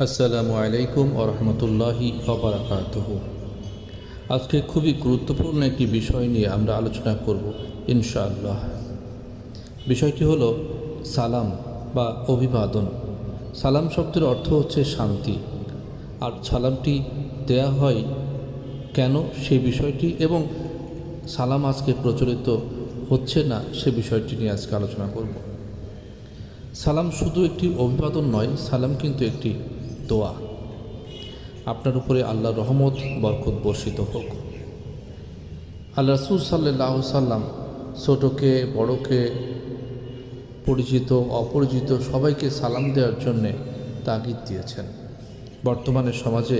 আসসালামু আলাইকুম ওয়া রাহমাতুল্লাহি ওয়া বারাকাতুহু। আজকে খুবই গুরুত্বপূর্ণ একটি বিষয় নিয়ে আমরা আলোচনা করব ইনশাআল্লাহ। বিষয়টি হলো সালাম বা অভিবাদন। সালাম শব্দের অর্থ হচ্ছে শান্তি, আর সালামটি দেয়া হয় কেন সে বিষয়টি এবং সালাম আজকে প্রচলিত হচ্ছে না সে বিষয়টি নিয়ে আজকে আলোচনা করব। সালাম শুধু একটি অভিবাদন নয়, সালাম কিন্তু একটি দোয়া। আপনার উপরে আল্লাহর রহমত বরকত বর্ষিত হোক। আল্লাহ রাসূল সাল্লাল্লাহু আলাইহি সাল্লাম ছোটকে বড়কে, পরিচিত অপরিচিত সবাইকে সালাম দেওয়ার জন্যে তাগিদ দিয়েছেন। বর্তমানে সমাজে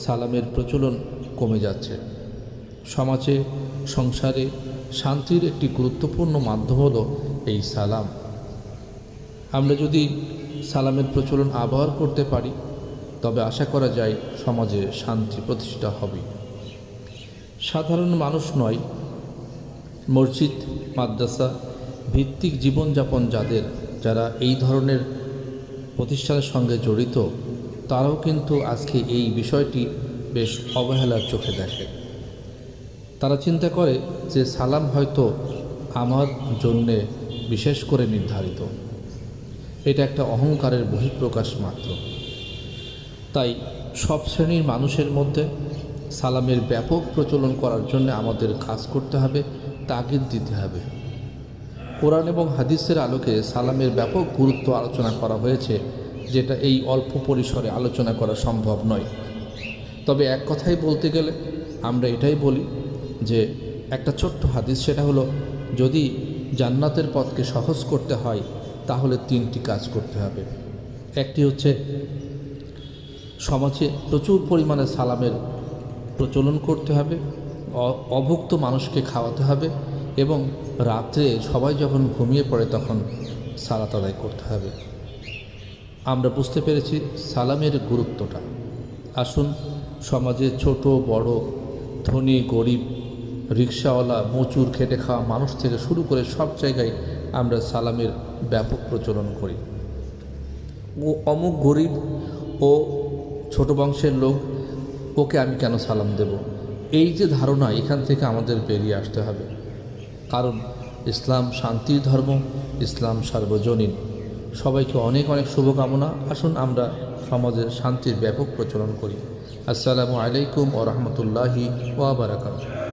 সালামের প্রচলন কমে যাচ্ছে। সমাজে, সংসারে শান্তির একটি গুরুত্বপূর্ণ মাধ্যম হলো এই সালাম। আমরা যদি সালামের প্রচলন আবার করতে পারি তবে আশা করা যায় সমাজে শান্তি প্রতিষ্ঠা হবে। সাধারণ মানুষ নয়, মসজিদ মাদ্রাসা ভিত্তিক জীবনযাপন যারা এই ধরনের প্রতিষ্ঠানের সঙ্গে জড়িত, তারাও কিন্তু আজকে এই বিষয়টি বেশ অবহেলার চোখে দেখে। তারা চিন্তা করে যে সালাম হয়তো আমার জন্যে বিশেষ করে নির্ধারিত, এটা একটা অহংকারের বহিঃপ্রকাশ মাত্র। তাই সব শ্রেণীর মানুষের মধ্যে সালামের ব্যাপক প্রচলন করার জন্য আমাদের কাজ করতে হবে, তাগিদ দিতে হবে। কোরআন এবং হাদিসের আলোকে সালামের ব্যাপক গুরুত্ব আলোচনা করা হয়েছে, যেটা এই অল্প পরিসরে আলোচনা করা সম্ভব নয়। তবে এক কথাই বলতে গেলে আমরা এটাই বলি যে একটা ছোট্ট হাদিস, সেটা হলো যদি জান্নাতের পথকে সহজ করতে হয় তাহলে 3টি কাজ করতে হবে। একটি হচ্ছে সমাজে প্রচুর পরিমাণে সালামের প্রচলন করতে হবে, অভুক্ত মানুষকে খাওয়াতে হবে এবং রাত্রে সবাই যখন ঘুমিয়ে পড়ে তখন সালাত আদায় করতে হবে। আমরা বুঝতে পেরেছি সালামের গুরুত্বটা। আসুন সমাজে ছোট বড়, ধনী গরিব, রিকশাওয়ালা, মজুর, খেটে খাওয়া মানুষ থেকে শুরু করে সব জায়গায় আমরা সালামের ব্যাপক প্রচলন করি। ও অমুক গরিব ও ছোট বংশের লোক, ওকে আমি কেন সালাম দেব, এই যে ধারণা, এখান থেকে আমাদের বেরিয়ে আসতে হবে। কারণ ইসলাম শান্তির ধর্ম, ইসলাম সার্বজনীন। সবাইকে অনেক অনেক শুভকামনা। আসুন আমরা সমাজের শান্তির ব্যাপক প্রচলন করি। আসসালামু আলাইকুম ওয়া রাহমাতুল্লাহি ওয়া বারাকাতুহু।